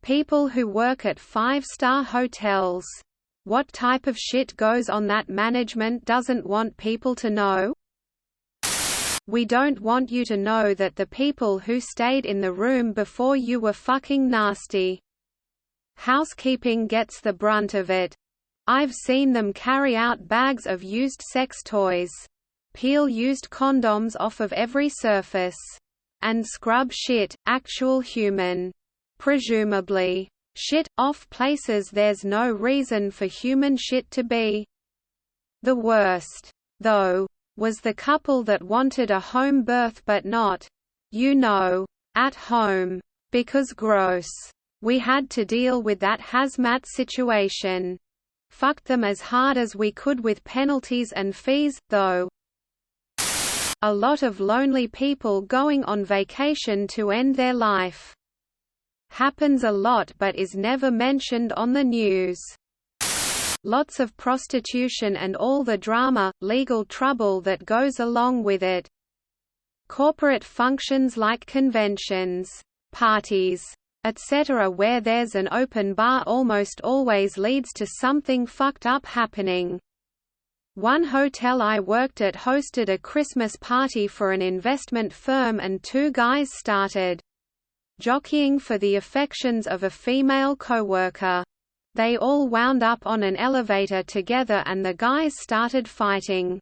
People who work at 5-star hotels. What type of shit goes on that management doesn't want people to know? We don't want you to know that the people who stayed in the room before you were fucking nasty. Housekeeping gets the brunt of it. I've seen them carry out bags of used sex toys, peel used condoms off of every surface, and scrub shit, actual human, presumably, shit, off places there's no reason for human shit to be. The worst, though, was the couple that wanted a home birth but not, at home. Because gross. We had to deal with that hazmat situation. Fucked them as hard as we could with penalties and fees, though. A lot of lonely people going on vacation to end their life. Happens a lot but is never mentioned on the news. Lots of prostitution and all the drama, legal trouble that goes along with it. Corporate functions like conventions, parties, etc. where there's an open bar almost always leads to something fucked up happening. One hotel I worked at hosted a Christmas party for an investment firm and 2 guys started jockeying for the affections of a female coworker. They all wound up on an elevator together and the guys started fighting.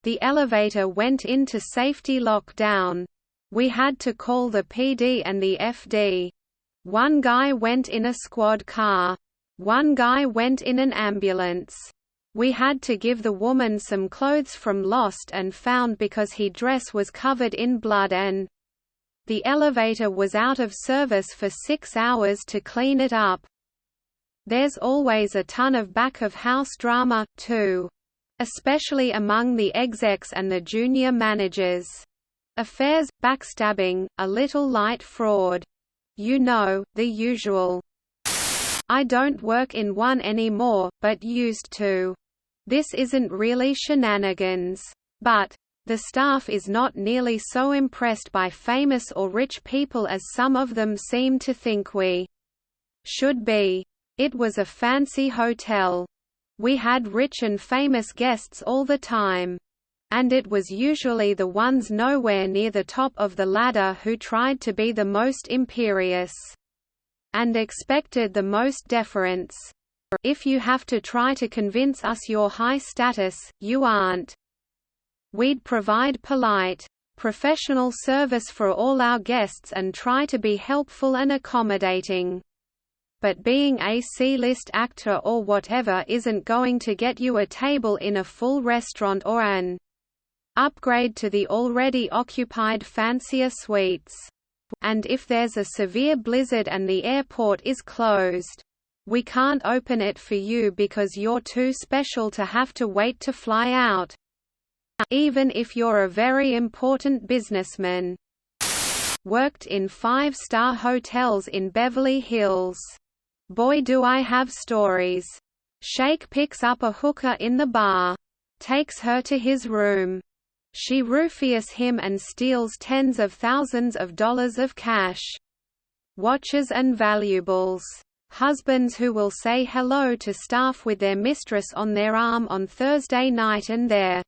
The elevator went into safety lockdown. We had to call the PD and the FD. One guy went in a squad car. One guy went in an ambulance. We had to give the woman some clothes from Lost and Found because her dress was covered in blood and the elevator was out of service for 6 hours to clean it up. There's always a ton of back-of-house drama, too. Especially among the execs and the junior managers. Affairs, backstabbing, a little light fraud. The usual. I don't work in one anymore, but used to. This isn't really shenanigans. But the staff is not nearly so impressed by famous or rich people as some of them seem to think we should be. It was a fancy hotel. We had rich and famous guests all the time. And it was usually the ones nowhere near the top of the ladder who tried to be the most imperious. And expected the most deference. If you have to try to convince us you're high status, you aren't. We'd provide polite, professional service for all our guests and try to be helpful and accommodating. But being a C-list actor or whatever isn't going to get you a table in a full restaurant or an upgrade to the already occupied fancier suites. And if there's a severe blizzard and the airport is closed, we can't open it for you because you're too special to have to wait to fly out. Even if you're a very important businessman. Worked in 5-star hotels in Beverly Hills. Boy do I have stories. Sheikh picks up a hooker in the bar. Takes her to his room. She roofies him and steals tens of thousands of dollars of cash. Watches and valuables. Husbands who will say hello to staff with their mistress on their arm on Thursday night and their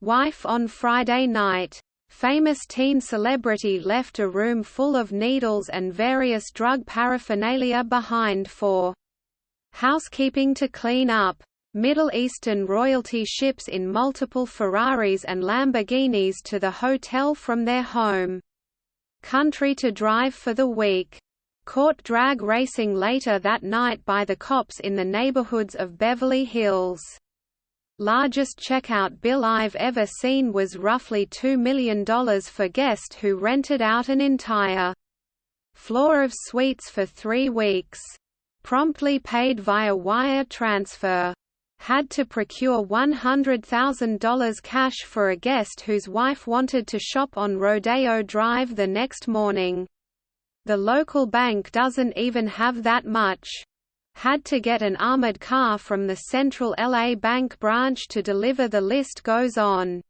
wife on Friday night. Famous teen celebrity left a room full of needles and various drug paraphernalia behind for housekeeping to clean up. Middle Eastern royalty ships in multiple Ferraris and Lamborghinis to the hotel from their home country to drive for the week. Caught drag racing later that night by the cops in the neighborhoods of Beverly Hills. Largest checkout bill I've ever seen was roughly $2 million for guest who rented out an entire floor of suites for 3 weeks. Promptly paid via wire transfer. Had to procure $100,000 cash for a guest whose wife wanted to shop on Rodeo Drive the next morning. The local bank doesn't even have that much. Had to get an armored car from the Central LA Bank branch to deliver. The list goes on.